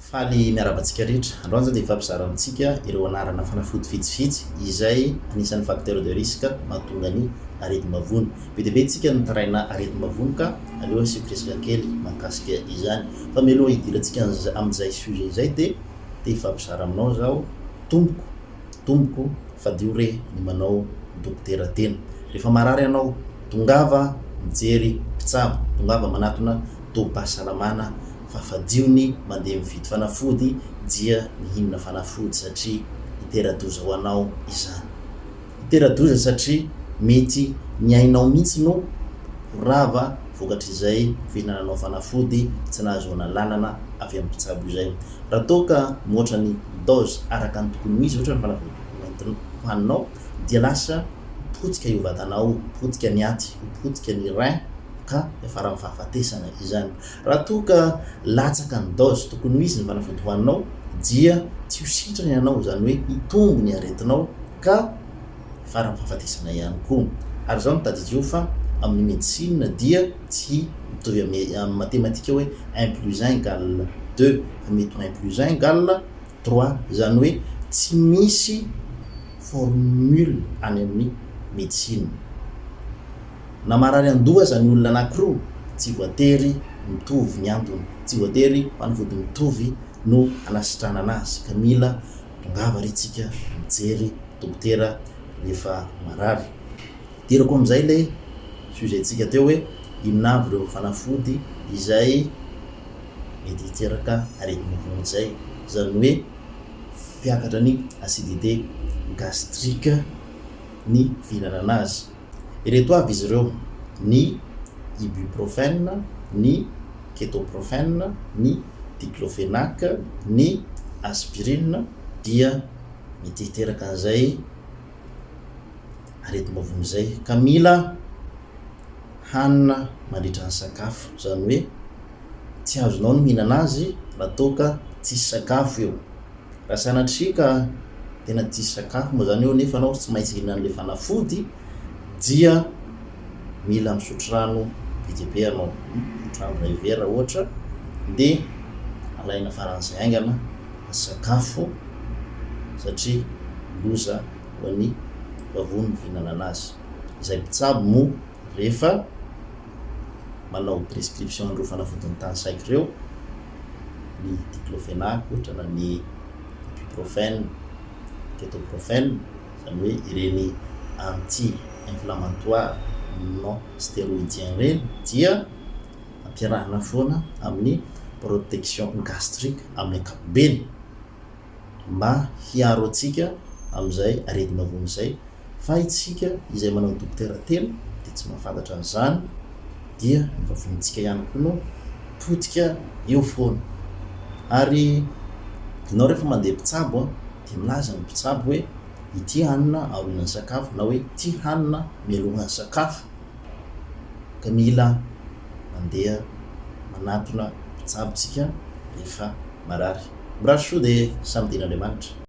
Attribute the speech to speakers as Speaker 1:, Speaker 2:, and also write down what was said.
Speaker 1: Faly miarabantsika rehetra. Androany zao dia ifampizara amintsika ireo anarana fanafody vitsivitsy izay anisan'ny facteur de risque mahatonga ny aretim-bavony. Be dia be tsika ny taraina aretim-bavony ka aleo asiako resaka kely mahakasika izany. Fa mialoha hidirantsika amin'izay sujet izay dia ifampizara aminao zaho tomboko fadio re ny manao dokotera tena. Rehefa marary ianao tongava mijery mpitsabo, tongava manatona tobim-pahasalamana fa fadio ny mandeha mividy fanafody dia mihinana fanafody satria itera-doza ho anao izany. Itera-doza satria mety ny ainao mihitsy no rava vokatra izay fihinananao fanafody tsy nahazoana lalana avy amin'ny mpitsabo izay. Raha toa moatra ny dose araka ny tokony misy ohatra ny fanafody mainty hohaninao dia lasa potika io vatanao, potika ny aty, potika ny rein ka efa raha mifahafatesana izany. Raha toa latsaka ny dose tokony misy ny fanafody hohaninao dia tsy ho sitrana ianao, izany hoe hitombo ny aretinao ka efa raha mifahafatesana ihany koa. Ary zao tadidio fa amin'ny médecine dia tsy mitovy amin'ny mathématique hoe 1 + 1 = 2 fa mety 1 + 1 = 3, izany hoe tsy misy formule any amin'ny médecine. Na marary andoha zany olona anankiroa tsy voatery mitovy ny antony, tsy voatery fanafody mitovy no anasitrana anazy ka mila tongava retsika mijery dokotera rehefa marary. Tirako amin'izay ilay sujet-tsika teo hoe inona avy ireo fanafody izay mety hiteraka aretim-bavony izay, izany hoe mpiakatra ny acidité gastrique ny fihinanana azy. Ireto avy izy ireo: ny ibuprofène, ny ketoprofène, ny diclofenac, ny aspirine dia mety hiteraka an'izay aretim-bavony izay ka mila hanina mandritra ny sakafo, izany hoe tsy azonao ny mihinana azy raha toa tsisy sakafo eo. Raha sanatria ka tena tsisy sakafo moa zany eo nefa anao tsy maintsy hihinan'ilay fanafody dia mila misotro rano be anao, misotro rano ray vera ohatra, dia alaina faran'izay aingana sakafo satria loza ho an'ny vavony fihinanana azy. Izay mpitsabo moa rehefa manao prescription an'ireo fanafody ny tany saiko ireo, ny diclofenac ohatra na ny ibuprofène, ketoprofène, izany hoe ireny anti-inflammatoire non stéroïdien ireny dia ampiarahana foana amin'ny protection gastrique amin'ny ankapobeny mba hiaro antsika amin'izay aretim-bavony izay. Fa itsika izay manao dokotera tena dia tsy mahafantatra an'izany dia ny vavonitsika ihany koa no potika eo foana. Ary ianao rehefa mandeha mpitsabo dia milaza ny mpitsabo hoe ity hanina aorian'ny sakafo na hoe ity hanina mialohan'ny sakafo, ka mila mandeha manatona mpitsabontsika rehefa marary. Miratso dia samy din'Andriamanitra.